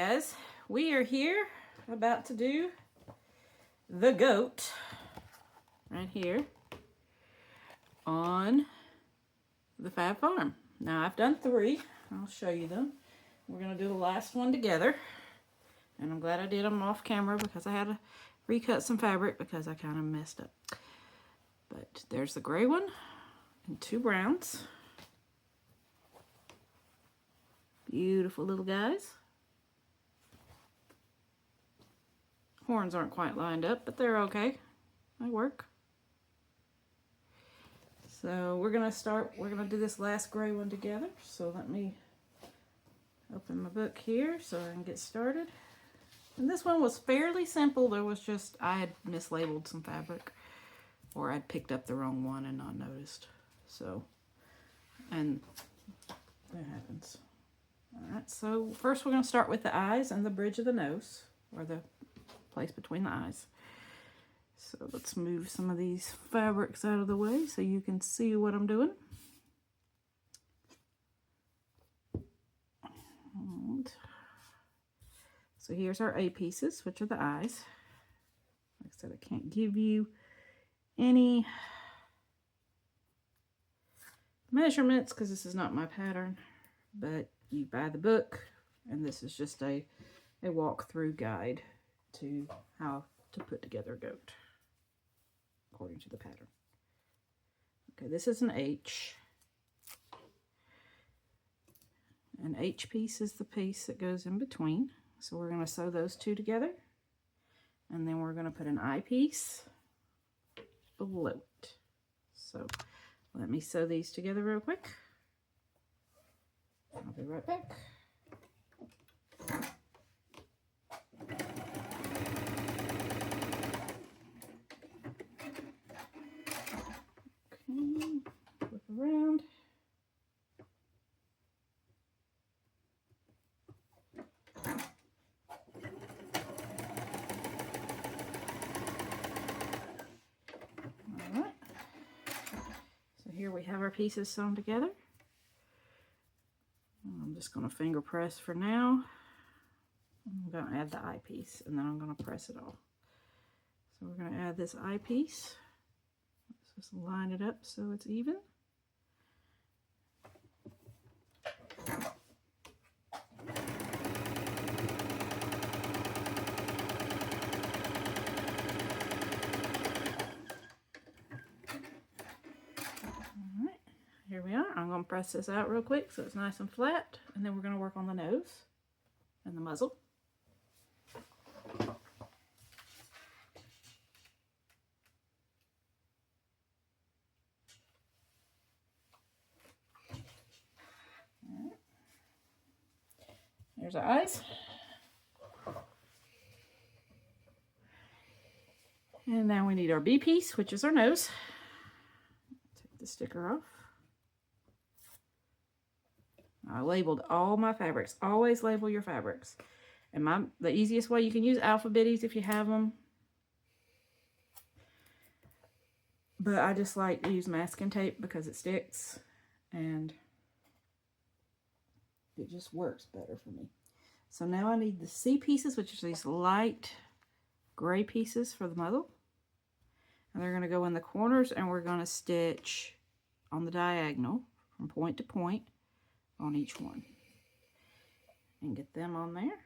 guys, we are here about to do the goat right here on the Fab Farm. Now I've done 3. I'll show you them. We're going to do the last one together. And I'm glad I did them off camera because I had to recut some fabric because I kind of messed up. But there's the gray one and 2 browns. Beautiful little guys. Horns aren't quite lined up, but they're okay. They work. So we're gonna do this last gray one together. So let me open my book here so I can get started. And this one was fairly simple. There was just, I had mislabeled some fabric, or I'd picked up the wrong one and not noticed. So, and that happens. Alright, so first we're going to start with the eyes and the bridge of the nose, or the place between the eyes. So let's move some of these fabrics out of the way so you can see what I'm doing. And so here's our A pieces, which are the eyes. Like I said, I can't give you any measurements because this is not my pattern, but you buy the book, and this is just a walkthrough guide to how to put together a goat according to the pattern. Okay, this is an H. An H piece is the piece that goes in between. So we're going to sew those 2 together, and then we're going to put an I piece below it. So let me sew these together real quick. I'll be right back. Okay, flip around. All right. So here we have our pieces sewn together. I'm just going to finger press for now. I'm going to add the eyepiece, and then I'm going to press it off. So we're going to add this eyepiece. Let's just line it up so it's even. Here we are. I'm going to press this out real quick so it's nice and flat, and then we're going to work on the nose and the muzzle. Right. There's our eyes. And now we need our B piece, which is our nose. Take the sticker off. I labeled all my fabrics. Always label your fabrics. And the easiest way, you can use alphabetties if you have them. But I just like to use masking tape because it sticks. And it just works better for me. So now I need the C pieces, which are these light gray pieces for the muzzle. And they're going to go in the corners, and we're going to stitch on the diagonal from point to point on each one, and get them on there.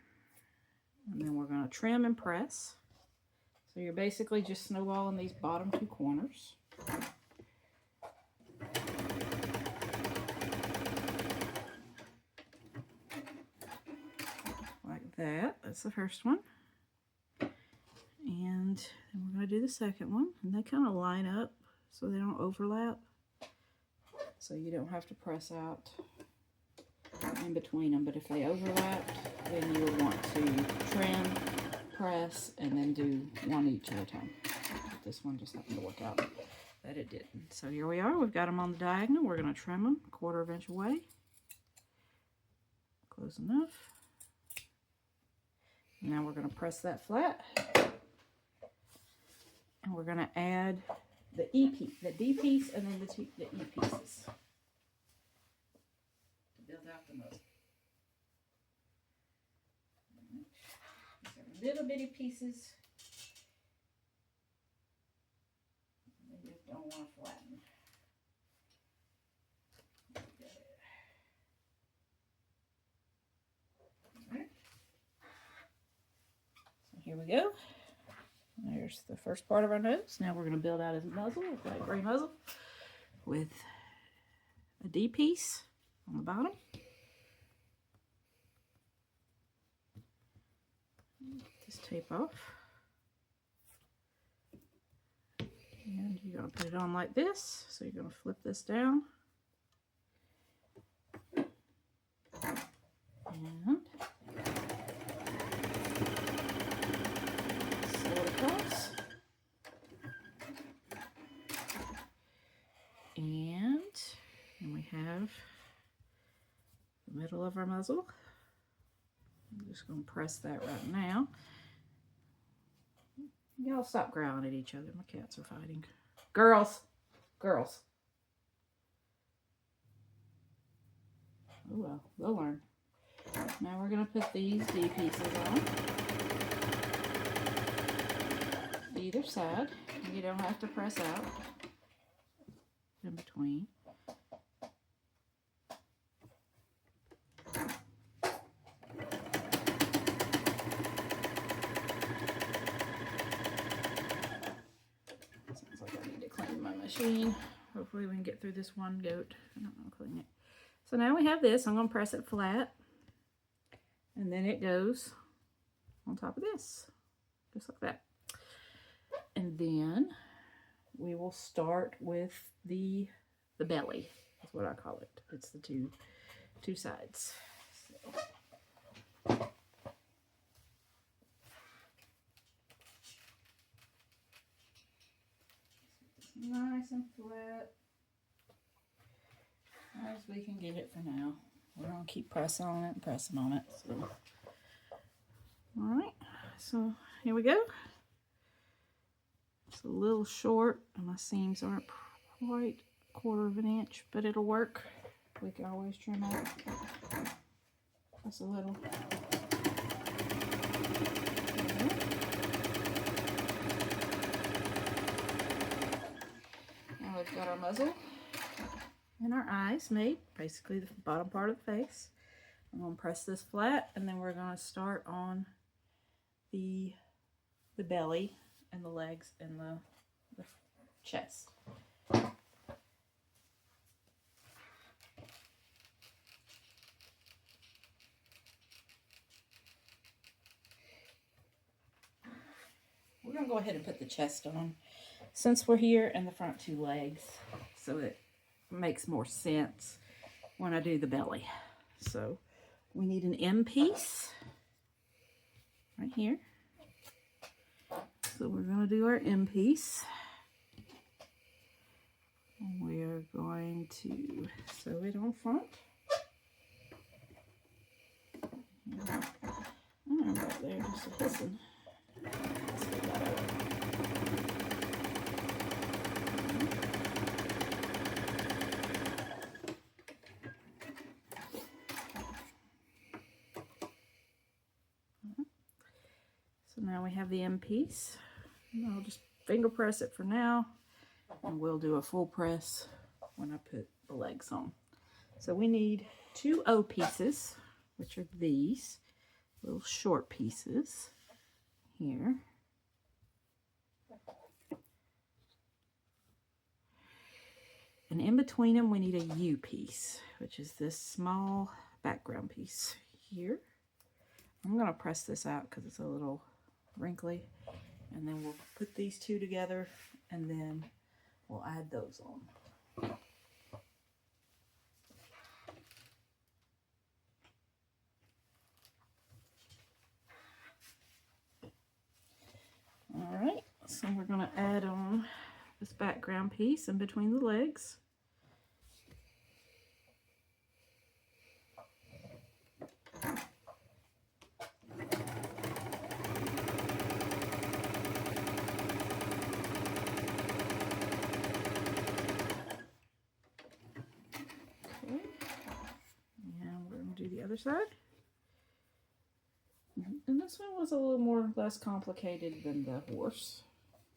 And then we're going to trim and press. So you're basically just snowballing these bottom 2 corners. Like that. That's the first one. And then we're going to do the second one. And they kind of line up so they don't overlap. So you don't have to press out in between them, but if they overlapped, then you would want to trim, press, and then do one each at a time. This one just happened to work out that it didn't. So here we are. We've got them on the diagonal. We're going to trim them 1/4 inch away. Close enough. Now we're going to press that flat, and we're going to add the E piece, the D piece, and then the E pieces. Build out the muzzle. little bitty pieces. They just don't want to flatten. Alright. So here we go. There's the first part of our nose. Now we're going to build out his muzzle with that gray muzzle with a D piece on the bottom. This tape off. And you're going to put it on like this. So you're going to flip this down. And sew it across. And then we have the middle of our muzzle. I'm just going to press that right now. Y'all stop growling at each other. My cats are fighting. Girls! Girls! Oh well, they'll learn. Now we're going to put these D pieces on. Either side. You don't have to press out in between. Sounds like I need to clean my machine. Hopefully we can get through this one goat. I don't know, clean it. So now we have this. I'm going to press it flat. And then it goes on top of this. Just like that. And then we will start with the belly. That's what I call it. It's the two sides. So. Nice and flat as we can get it for now. We're going to keep pressing on it and pressing on it. So. Alright, so here we go. It's a little short and my seams aren't quite 1/4 of an inch, but it'll work. We can always trim out just a little. Now we've got our muzzle and our eyes made, basically the bottom part of the face. I'm going to press this flat and then we're going to start on the belly and the legs and the chest. We're going to go ahead and put the chest on since we're here and the front 2 legs, so it makes more sense when I do the belly. So we need an M piece right here. So we're going to do our M piece. And we are going to sew it on front. Oh, right there, just a hissing. So now we have the M piece. And I'll just finger press it for now, and we'll do a full press when I put the legs on. So we need 2 O pieces, which are these little short pieces here. And in between them we need a U piece, which is this small background piece here. I'm going to press this out because it's a little wrinkly, and then we'll put these 2 together and then we'll add those on. Alright, so we're going to add on this background piece in between the legs. Side. And this one was a little more less complicated than the horse.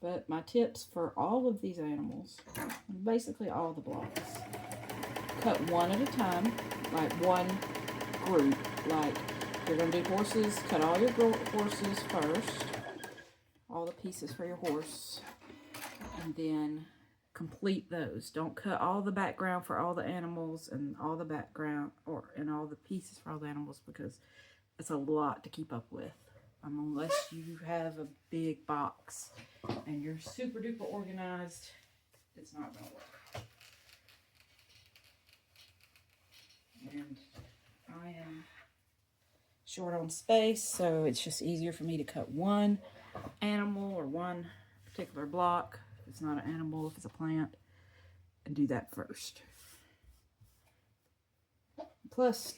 But my tips for all of these animals, basically all the blocks, cut one at a time, like one group. Like if you're going to do horses, cut all your horses first, all the pieces for your horse, and then complete those. Don't cut all the background for all the animals and all the background and all the pieces for all the animals, because it's a lot to keep up with. Unless you have a big box and you're super duper organized, it's not going to work. And I am short on space, so it's just easier for me to cut one animal or one particular block. If it's not an animal, if it's a plant, and do that first. Plus,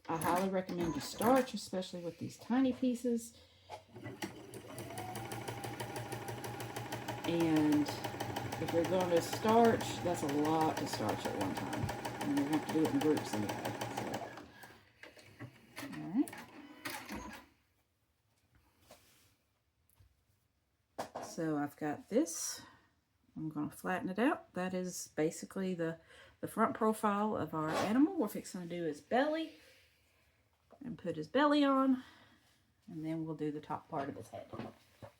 I highly recommend you starch, especially with these tiny pieces. And if you're going to starch, that's a lot to starch at one time. And you're going to have to do it in groups anyway. So. Alright. So I've got this. I'm going to flatten it out. That is basically the front profile of our animal. We're fixing to do his belly. And put his belly on, and then we'll do the top part of his head,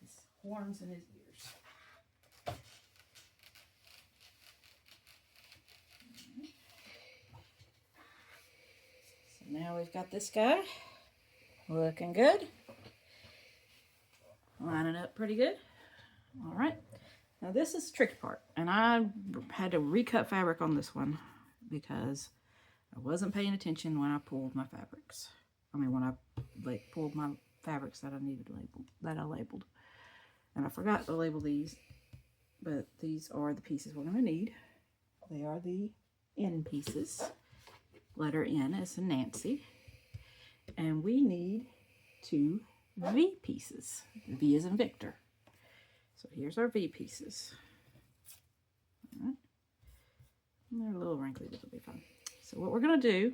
his horns and his ears. So now we've got this guy looking good, lining up pretty good. All right, now this is the tricky part, and I had to recut fabric on this one because I wasn't paying attention when I pulled my fabrics. When I pulled my fabrics that I needed labeled, that I labeled. And I forgot to label these, but these are the pieces we're going to need. They are the N pieces. Letter N is in Nancy. And we need 2 V pieces. V is in Victor. So here's our V pieces. All right. And they're a little wrinkly, but they'll be fine. So what we're going to do,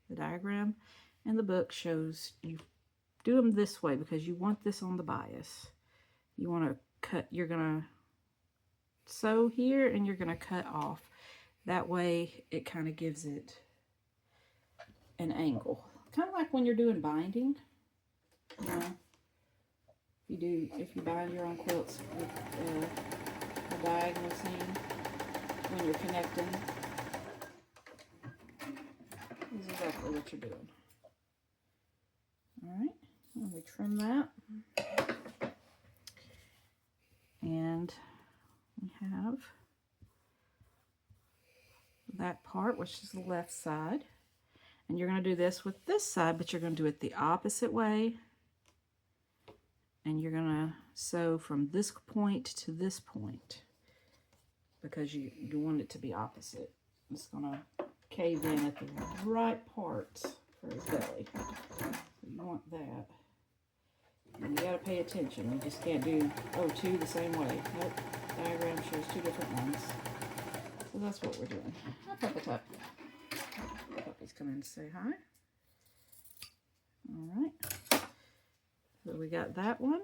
the diagram and the book shows you do them this way because you want this on the bias. You want to cut, you're going to sew here and you're going to cut off. That way it kind of gives it an angle. Kind of like when you're doing binding. You know, if you bind your own quilts with a diagonal seam when you're connecting. This is exactly what you're doing. Alright, and we trim that. And we have that part, which is the left side. And you're going to do this with this side, but you're going to do it the opposite way. And you're going to sew from this point to this point because you want it to be opposite. It's going to cave in at the right parts for his belly. You want that. And you got to pay attention. You just can't do, 2 the same way. Nope. Diagram shows 2 different ones. So that's what we're doing. Hi, Puppa. Puppy's come in to say hi. Alright. So we got that one.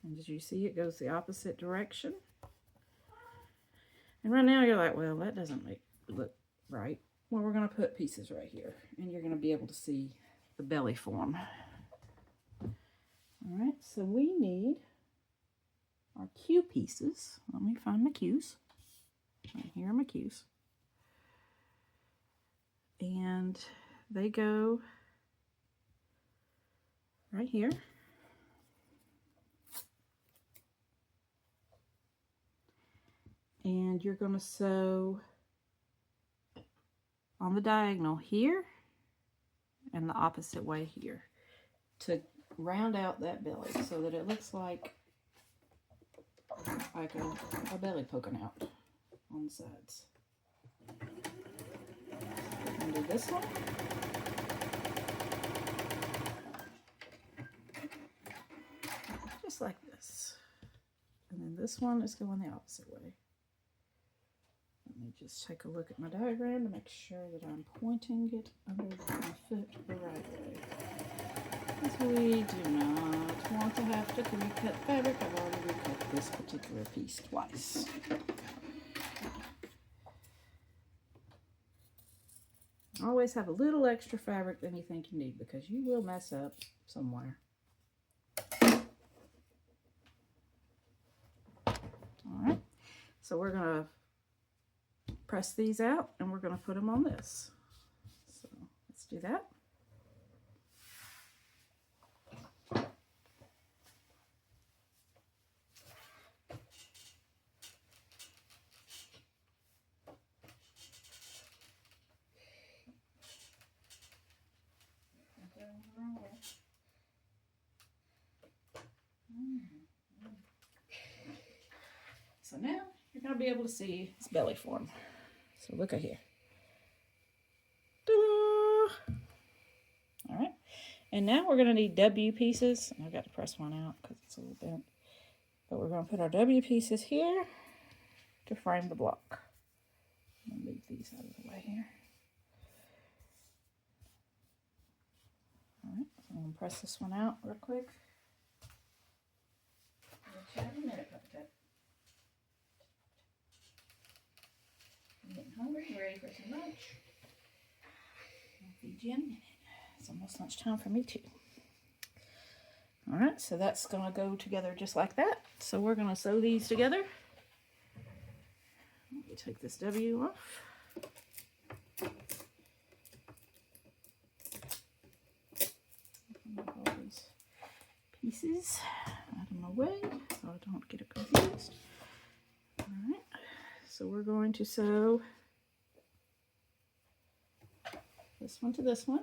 And as you see, it goes the opposite direction. And right now you're like, well, that doesn't look right. Well, we're going to put pieces right here. And you're going to be able to see the belly form. Alright, so we need our Q pieces. Let me find my Q's. Right here are my Q's. And they go right here. And you're going to sew on the diagonal here and the opposite way here to round out that belly so that it looks like a belly poking out on the sides. We're going to do this one. Just like this. And then this one is going the opposite way. Let me just take a look at my diagram to make sure that I'm pointing it under my foot the right way. Because we do not want to have to recut fabric. I've already recut this particular piece twice. Always have a little extra fabric than you think you need, because you will mess up somewhere. Alright, so we're going to press these out and we're going to put them on this. So let's do that. So now you're going to be able to see its belly form. So look at here. All right. And now we're going to need W pieces. I've got to press one out because it's a little bent. But we're going to put our W pieces here to frame the block. I'll move these out of the way here. All right. So I'm going to press this one out real quick. I'll chat in a minute about that. I'm getting hungry, ready for some lunch. I'll feed you in a minute. It's almost lunchtime for me too. All right, so that's going to go together just like that. So we're going to sew these together. Let me take this W off. Move all these pieces out of my way so I don't get it confused. All right, so we're going to sew this one to this one.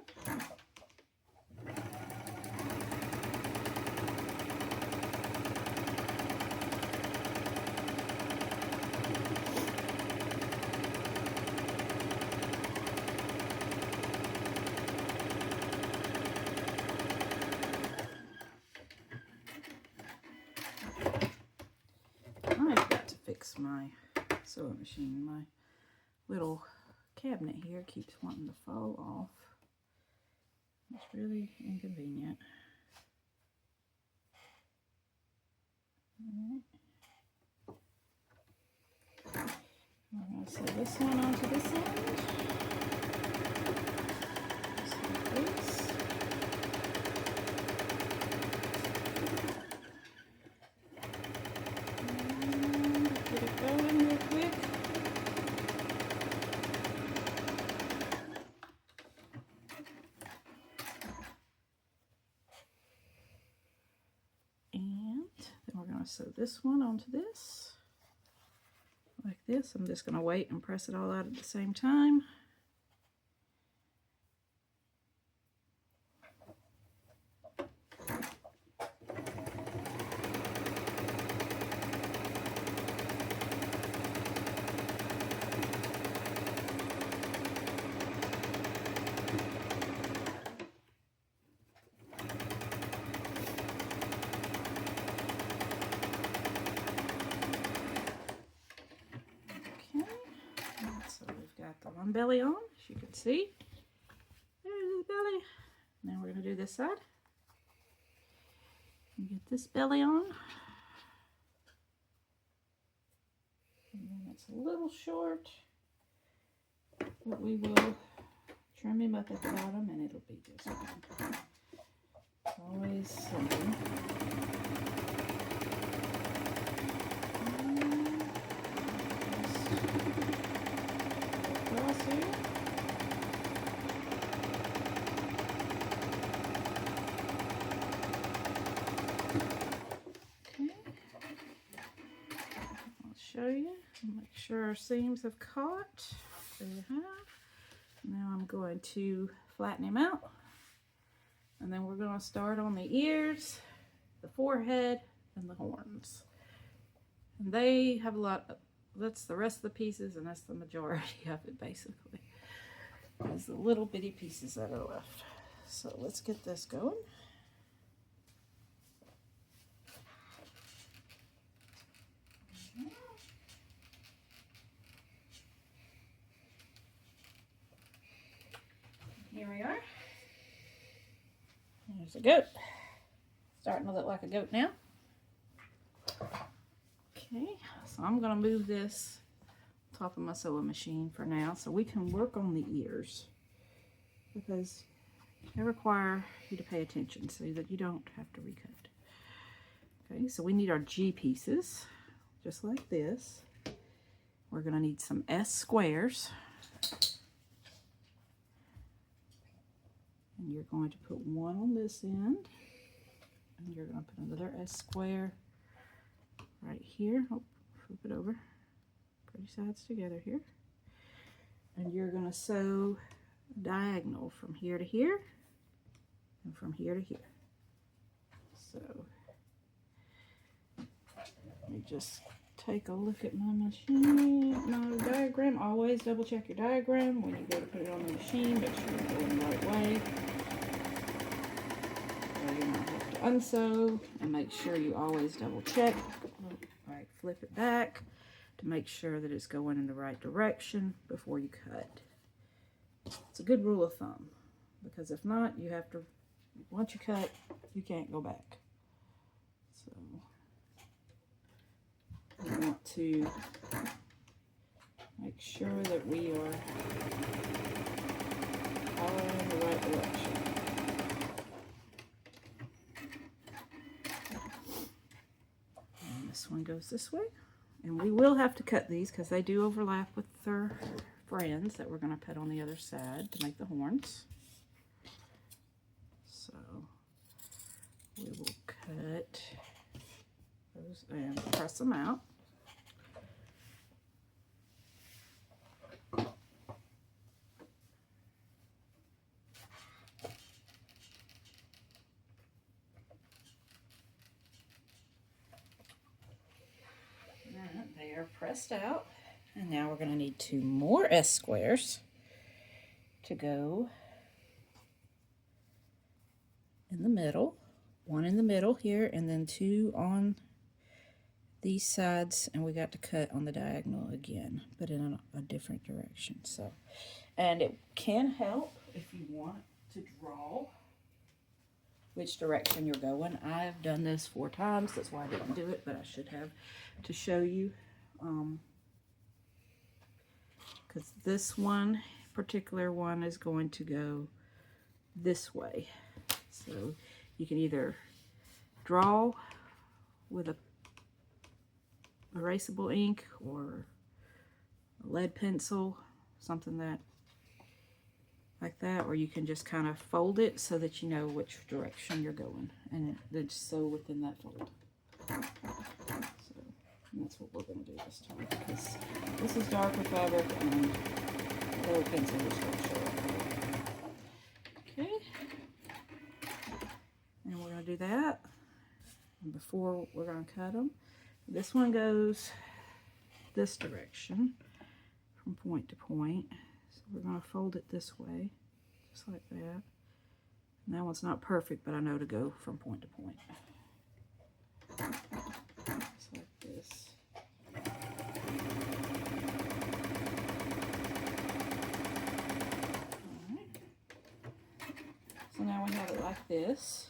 I've got to fix my sewing machine. My little cabinet here keeps wanting to fall off. It's really inconvenient. Alright. I'm going to sew this one onto this end. Just like this. And get it going real quick. So this one onto this, like this. I'm just going to wait and press it all out at the same time. The one belly on, as you can see. There's the belly. Now we're going to do this side. And get this belly on. And then it's a little short, but we will trim him up at the bottom and it'll be just fine. Always something. Here. Okay, I'll show you. Make sure our seams have caught. They have. Now I'm going to flatten him out, and then we're going to start on the ears, the forehead, and the horns. And they have a lot of, that's the rest of the pieces, and that's the majority of it basically. There's the little bitty pieces that are left. So let's get this going. Here we are. There's a goat. Starting to look like a goat now. Okay, so I'm going to move this top of my sewing machine for now so we can work on the ears, because they require you to pay attention so that you don't have to recut. Okay, so we need our G pieces, just like this. We're going to need some S squares. And you're going to put one on this end. And you're going to put another S square right here. Oh, flip it over. Pretty sides together here. And you're going to sew a diagonal from here to here and from here to here. So let me just take a look at my machine, my diagram. Always double check your diagram when you go to put it on the machine. Make sure you're going the right way. So you're going to have to unsew and make sure you always double check. All right, flip it back to make sure that it's going in the right direction before you cut. It's a good rule of thumb, because if not, you have to, once you cut, you can't go back. So we want to make sure that we are following the right direction. And this one goes this way. And we will have to cut these because they do overlap with their friends that we're going to put on the other side to make the horns. So we will cut those and press them out. They are pressed out, and now we're going to need 2 more S squares to go in the middle. 1 in the middle here, and then 2 on these sides, and we got to cut on the diagonal again, but in a different direction. So, and it can help if you want to draw which direction you're going. I've done this 4 times, that's why I didn't do it, but I should have to show you. Because this one, particular one, is going to go this way. So you can either draw with a erasable ink or a lead pencil, something that like that, or you can just kind of fold it so that you know which direction you're going, and then sew within that fold. So that's what we're going to do this time, because this is darker fabric and the little pencil is going to show up. Okay, and we're going to do that. And before we're going to cut them, this one goes this direction from point to point. So we're going to fold it this way, just like that. And that one's not perfect, but I know to go from point to point. Just like this. Alright. So now we have it like this.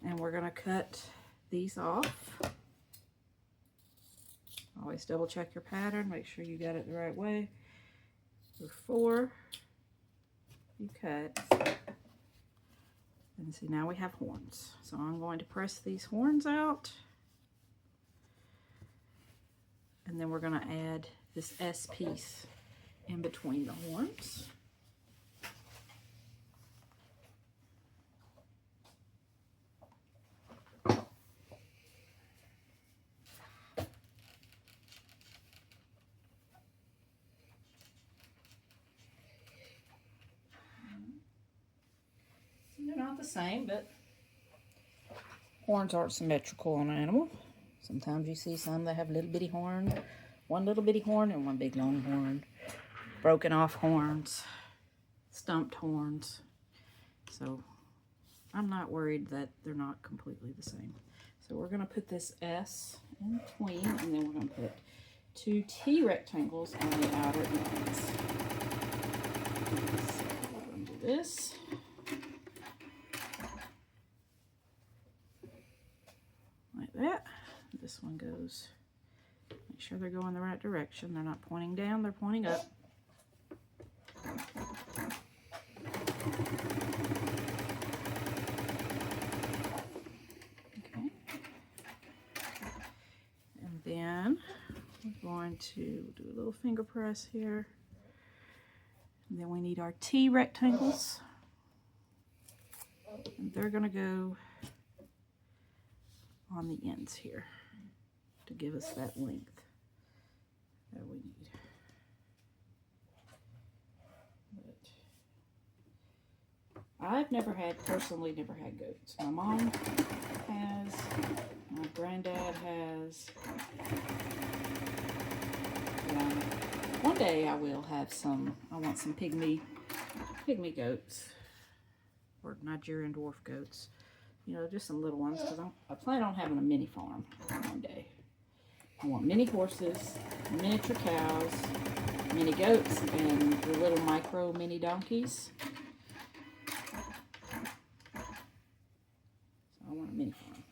And we're going to cut these off. Always double check your pattern, make sure you got it the right way before you cut. And see, now we have horns. So I'm going to press these horns out, and then we're going to add this S piece in between the horns. They're not the same, but horns aren't symmetrical on an animal. Sometimes you see some that have little bitty horn, one little bitty horn and one big long horn, broken off horns, stumped horns. So I'm not worried that they're not completely the same. So we're going to put this S in between, and then we're going to put 2 T rectangles on the outer ends. So we're going to do this. that. This one goes, make sure they're going the right direction. They're not pointing down, they're pointing up. Okay. And then we're going to do a little finger press here. And then we need our T rectangles. And they're going to go on the ends here to give us that length that we need. But I've personally never had goats. My mom has, my granddad has. One day I will have some, I want some pygmy goats, or Nigerian dwarf goats. You know, just some little ones, because I plan on having a mini farm one day. I want mini horses, miniature cows, mini goats, and the little micro mini donkeys. So I want a mini farm.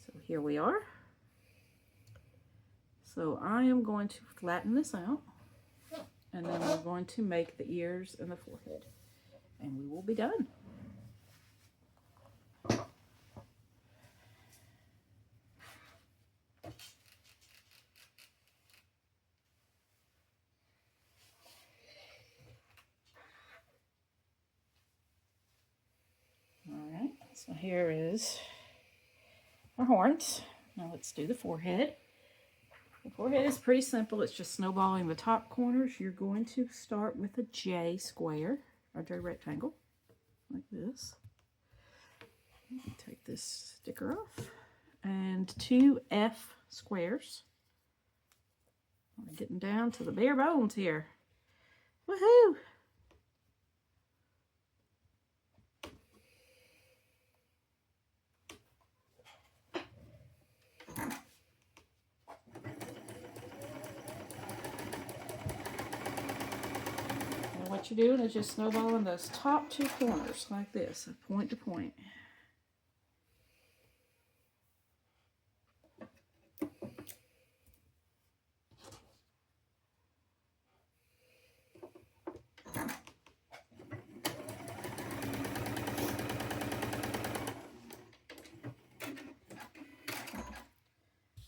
So here we are. So I am going to flatten this out, and then we're going to make the ears and the forehead, and we will be done. Alright, so here is our horns. Now let's do the forehead. The forehead is pretty simple. It's just snowballing the top corners. You're going to start with a J square, or J rectangle, like this. Take this sticker off. And 2 F squares. We're getting down to the bare bones here. Woohoo! What you're doing is just snowballing those top 2 corners like this, point to point.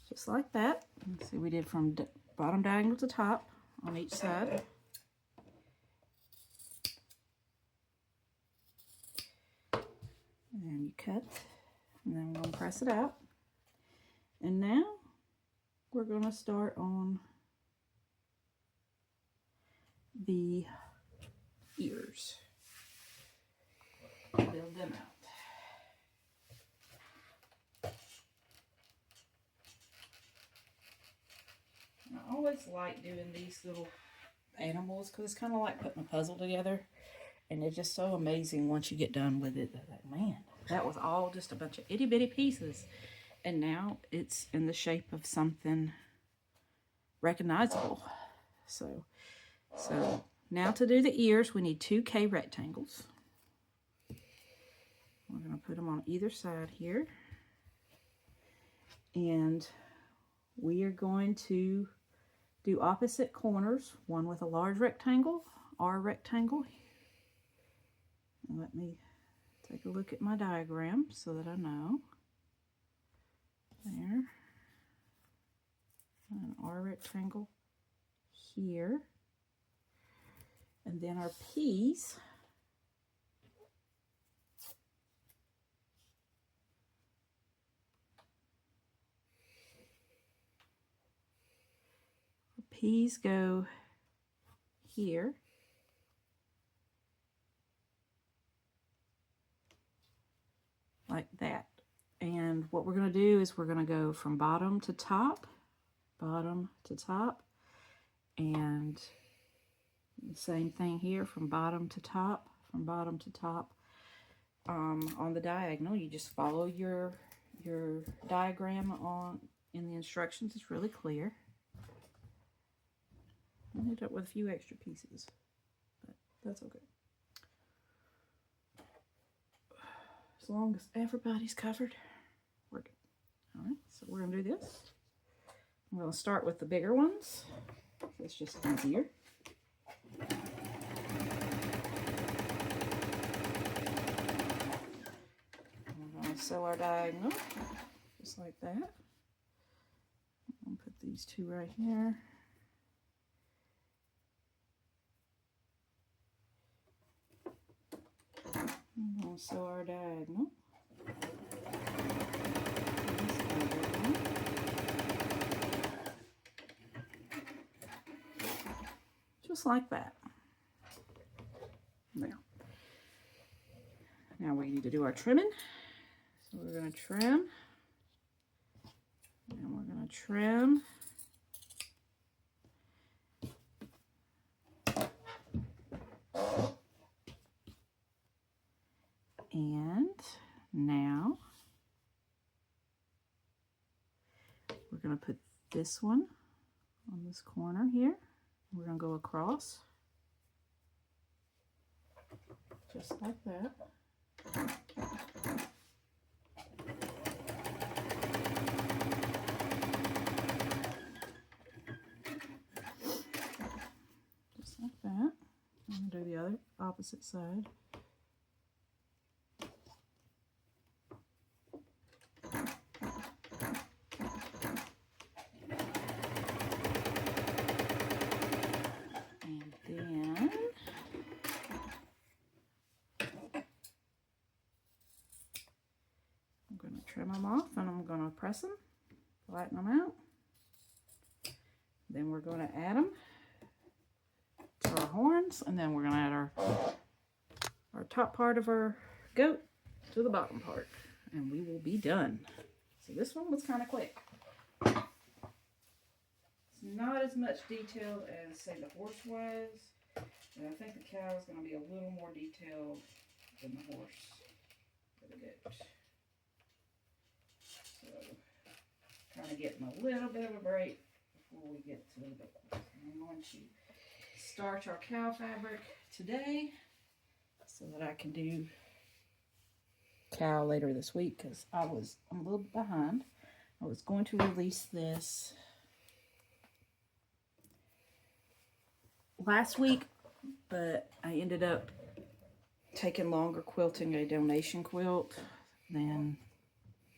Just like that. Let's see, we did from bottom diagonal to top on each side. And you cut, and then we're going to press it out. And now we're going to start on the ears. Build them out. I always like doing these little animals because it's kind of like putting a puzzle together. And it's just so amazing once you get done with it. Like, man, that was all just a bunch of itty bitty pieces. And now it's in the shape of something recognizable. So now to do the ears, we need 2 K rectangles. We're going to put them on either side here. And we are going to do opposite corners, one with a large rectangle, R rectangle. Let me take a look at my diagram so that I know. There. An R rectangle here. And then our P's. Our P's go here. Like that. And what we're going to do is we're going to go from bottom to top, and the same thing here from bottom to top. On the diagonal, you just follow your diagram in the instructions. It's really clear. I ended up with a few extra pieces, but that's okay. As long as everybody's covered, we're All right, so we're gonna do this. I'm gonna start with the bigger ones. It's just easier. We're gonna sew our diagonal, just like that. I'm gonna put these two right here. I'm gonna sew our diagonal. Just like that. Now we need to do our trimming. So we're going to trim. And we're going to trim. And now we're going to put this one on this corner here. We're going to go across, just like that. Just like that. I'm going to do the other opposite side. Trim them off, and I'm going to press them, flatten them out. Then we're going to add them to our horns, and then we're going to add our top part of our goat to the bottom part, and we will be done. So this one was kind of quick. It's not as much detailed as, say, the horse was, and I think the cow is going to be a little more detailed than the horse for the goat. So, kind of getting a little bit of a break before we get to the big ones. I'm going to starch our cow fabric today so that I can do cow later this week, because I'm a little bit behind. I was going to release this last week, but I ended up taking longer quilting a donation quilt than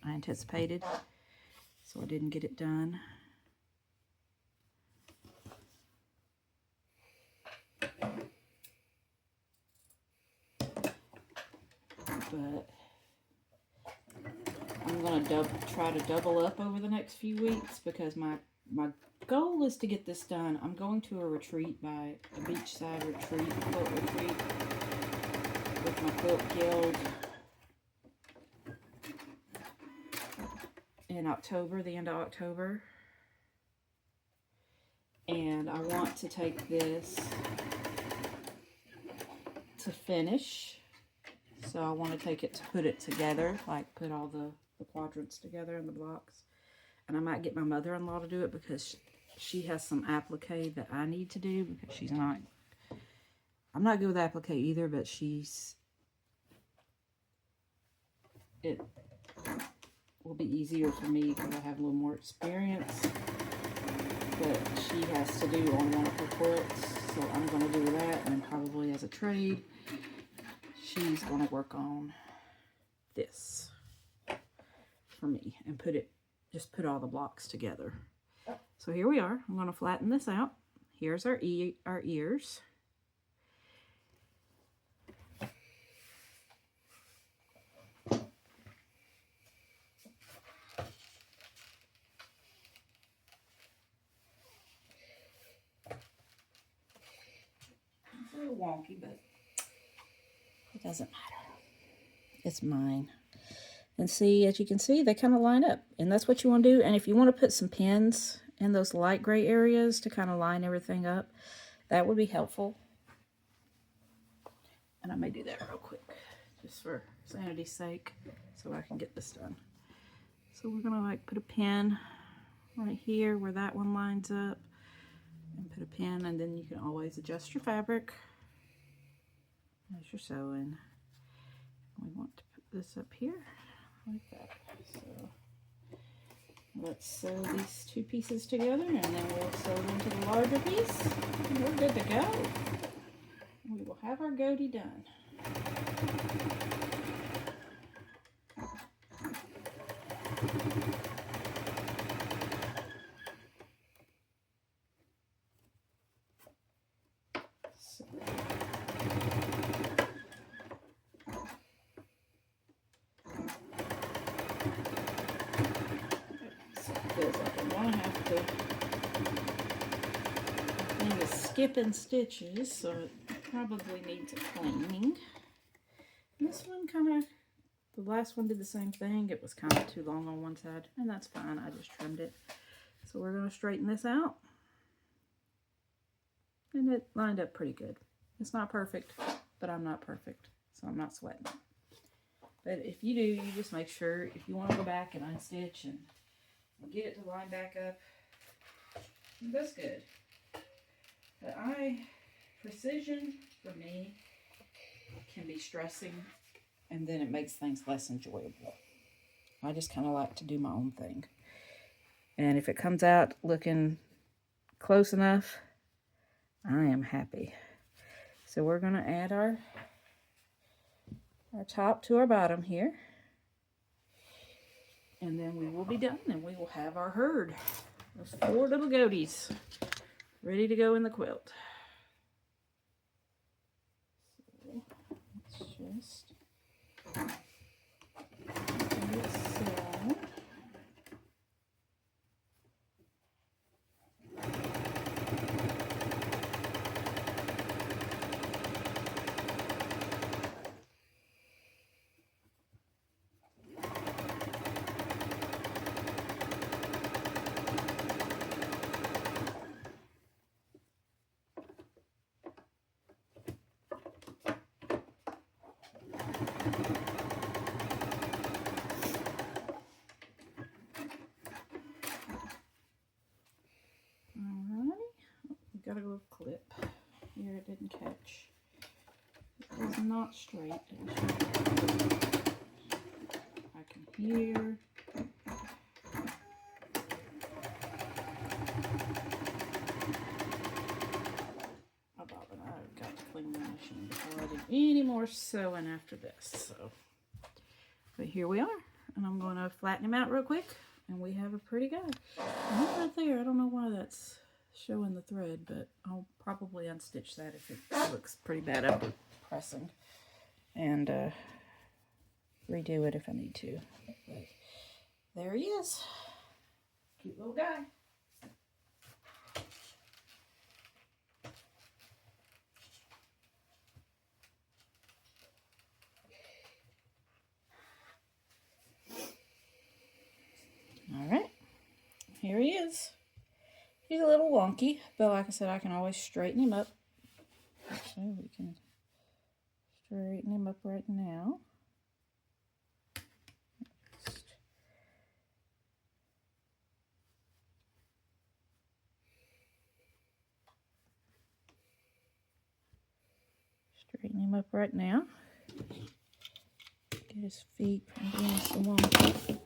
I anticipated, so I didn't get it done. But I'm going to try to double up over the next few weeks, because my goal is to get this done. I'm going to a retreat, a beachside retreat, quilt retreat with my quilt guild in October, the end of October, and I want to take this to finish. So I want to take it to put it together, like put all the quadrants together in the blocks. And I might get my mother-in-law to do it, because she has some applique that I need to do, because she's not, I'm not good with applique either, but it will be easier for me because I have a little more experience. But she has to do on one of her quilts, so I'm going to do that, and probably as a trade, she's going to work on this for me and just put all the blocks together. So here we are. I'm going to flatten this out. Here's our ears. It's a little wonky, but it doesn't matter. It's mine. And see, as you can see, they kind of line up. And that's what you want to do. And if you want to put some pins in those light gray areas to kind of line everything up, that would be helpful. And I may do that real quick, just for sanity's sake, so I can get this done. So we're going to put a pin right here where that one lines up, and put a pin, and then you can always adjust your fabric as you're sewing. We want to put this up here like that. So Let's sew these two pieces together, and then we'll sew them to the larger piece. And we're good to go. We will have our goatee done. Skipping stitches, so it probably needs a cleaning. This one the last one did the same thing. It was kind of too long on one side, and that's fine. I just trimmed it. So we're going to straighten this out. And it lined up pretty good. It's not perfect, but I'm not perfect, so I'm not sweating. But if you do, you just make sure, if you want to go back and unstitch and get it to line back up, that's good. But precision for me can be stressing, and then it makes things less enjoyable. I just kind of like to do my own thing. And if it comes out looking close enough, I am happy. So we're going to add our top to our bottom here. And then we will be done, and we will have our herd. Those 4 little goatees ready to go in the quilt. So let's just get it sewn. Got a little clip here, it didn't catch. It is not straight. I can hear. Oh, Bob and I have got to clean the machine before I do any more sewing after this. So, but here we are, and I'm going to flatten him out real quick, and we have a pretty guy. And he's right there. I don't know why that's showing the thread, but I'll probably unstitch that if it looks pretty bad after pressing, and redo it if I need to. But there he is. Cute little guy. All right, here he is. He's a little wonky, but like I said, I can always straighten him up. Actually, we can straighten him up right now. Straighten him up right now. Get his feet from being so wonky.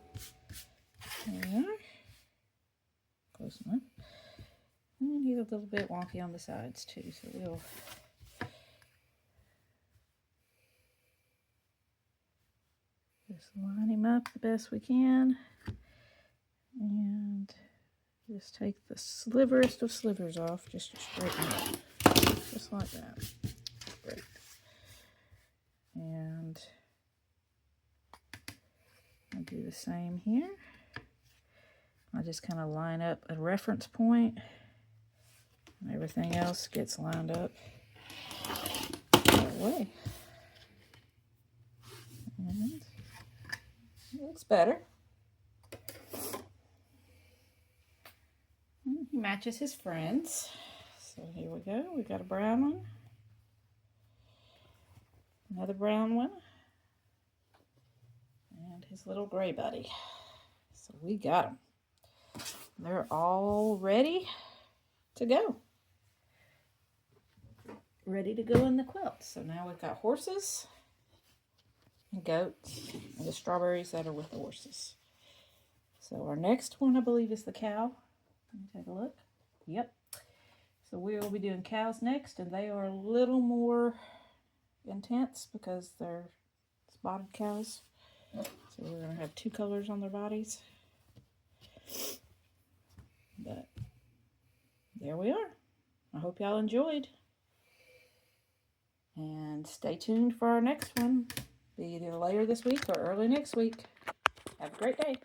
There we are. Close enough. And he's a little bit wonky on the sides too, so we'll just line him up the best we can, and just take the sliverest of slivers off just to straighten it up, just like that. Great. And I'll do the same here. I just kind of line up a reference point, and everything else gets lined up that way. And it looks better. And he matches his friends. So here we go. We got a brown one, another brown one, and his little gray buddy. So we got them. They're all ready to go. Ready to go in the quilt. So now we've got horses and goats and the strawberries that are with the horses. So our next one, I believe, is the cow. Let me take a look. Yep. So we will be doing cows next, and they are a little more intense because they're spotted cows. So we're going to have 2 colors on their bodies. But there we are. I hope y'all enjoyed. And stay tuned for our next one. Be either later this week or early next week. Have a great day.